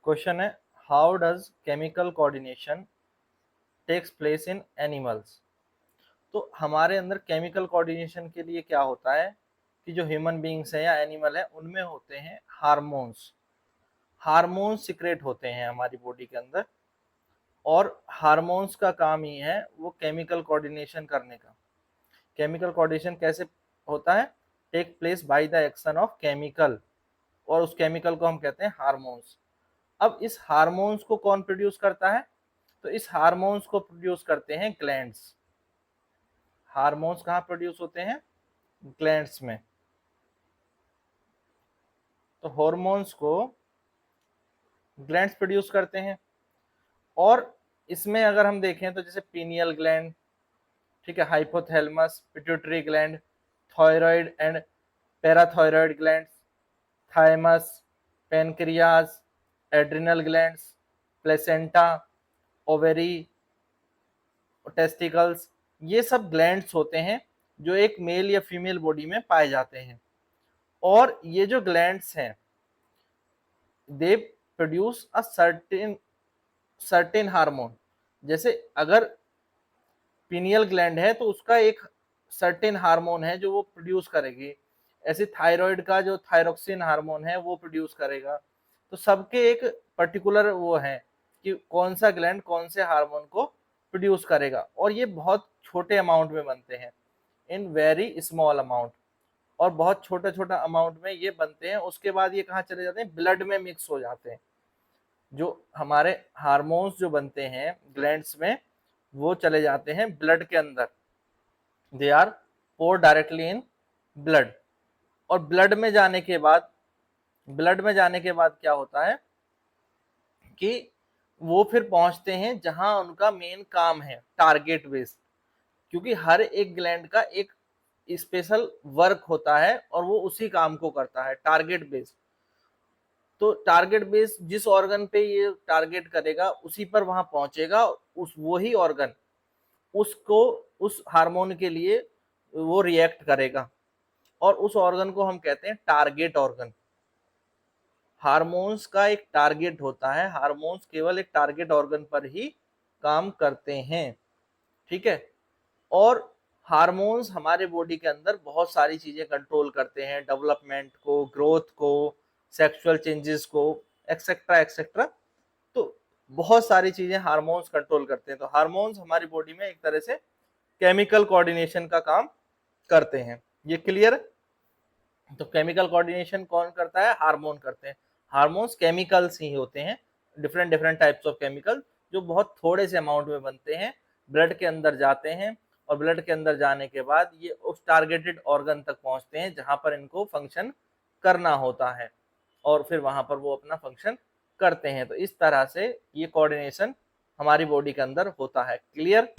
Question है, how does chemical coordination takes place in animals. तो हमारे अंदर केमिकल कोऑर्डिनेशन के लिए क्या होता है कि जो ह्यूमन बीइंग्स हैं या एनिमल है उनमें होते हैं हार्मोन्स। हार्मोन्स सिक्रेट होते हैं हमारी बॉडी के अंदर, और हार्मोन्स का काम ही है वो केमिकल कोऑर्डिनेशन करने का। केमिकल कोऑर्डिनेशन कैसे होता है? Take place by the action of chemical, और उस केमिकल को हम कहते हैं हार्मोन्स। अब इस हार्मोन्स को कौन प्रोड्यूस करता है? तो इस हार्मोन्स को प्रोड्यूस करते हैं ग्लैंड्स। हार्मोन्स कहाँ प्रोड्यूस होते हैं? ग्लैंड्स में। तो हार्मोन्स को ग्लैंड्स प्रोड्यूस करते हैं, और इसमें अगर हम देखें तो जैसे पीनियल ग्लैंड, ठीक है, hypothalamus, pituitary gland, thyroid and parathyroid glands, thymus, pancreas, adrenal glands, placenta, ovary, testicles, ये सब ग्लैंड्स होते हैं जो एक मेल या फीमेल बॉडी में पाए जाते हैं। और ये जो ग्लैंड्स हैं they produce a certain hormone. जैसे अगर पीनियल ग्लैंड है तो उसका एक सर्टेन हार्मोन है जो वो प्रोड्यूस करेगी, ऐसे थायराइड का जो थायरोक्सिन हार्मोन है वो प्रोड्यूस करेगा। तो सबके एक पर्टिकुलर वो है कि कौन सा ग्लैंड कौन से हार्मोन को प्रोड्यूस करेगा, और ये बहुत छोटे अमाउंट में बनते हैं, इन वेरी स्मॉल अमाउंट, और बहुत छोटा छोटा अमाउंट में ये बनते हैं। उसके बाद ये कहाँ चले जाते हैं? ब्लड में मिक्स हो जाते हैं। जो हमारे हार्मोन्स जो बनते हैं ग्लैंड्स में वो चले जाते हैं ब्लड के अंदर, they are pour directly in blood. और ब्लड में जाने के बाद क्या होता है कि वो फिर पहुंचते हैं जहां उनका मेन काम है, टारगेट बेस्ड। क्योंकि हर एक ग्लैंड का एक स्पेशल वर्क होता है और वो उसी काम को करता है, टारगेट बेस्ड। तो टारगेट बेस जिस ऑर्गन पे ये टारगेट करेगा उसी पर वहां पहुंचेगा, उस वही ऑर्गन उसको उस हार्मोन के लिए वो रिएक्ट करेगा, और उस ऑर्गन को हम कहते हैं टारगेट ऑर्गन। हार्मोन्स का एक टारगेट होता है, हार्मोन्स केवल एक टारगेट ऑर्गन पर ही काम करते हैं, ठीक है। और हार्मोन्स हमारे बॉडी के अंदर बहुत सारी चीजें कंट्रोल करते हैं, डेवलपमेंट को, ग्रोथ को, सेक्सुअल चेंजेस को, एक्सेट्रा एक्सेट्रा। तो बहुत सारी चीजें हार्मोन्स कंट्रोल करते हैं। तो हार्मोन्स हमारी बॉडी में एक तरह से केमिकल कोऑर्डिनेशन का काम करते हैं। ये क्लियर? तो केमिकल कोऑर्डिनेशन कौन करता है? हार्मोन करते हैं। हार्मोन्स केमिकल्स ही होते हैं, different different types of chemical, जो बहुत थोड़े से अमाउंट में बनते हैं, ब्लड के अंदर जाते हैं, और ब्लड के अंदर जाने के बाद ये उस टारगेटेड ऑर्गन तक पहुंचते हैं जहां पर इनको फंक्शन करना होता है, और फिर वहां पर वो अपना फंक्शन करते हैं। तो इस तरह से ये कोऑर्डिनेशन हमारी बॉडी के अंदर होता है। क्लियर?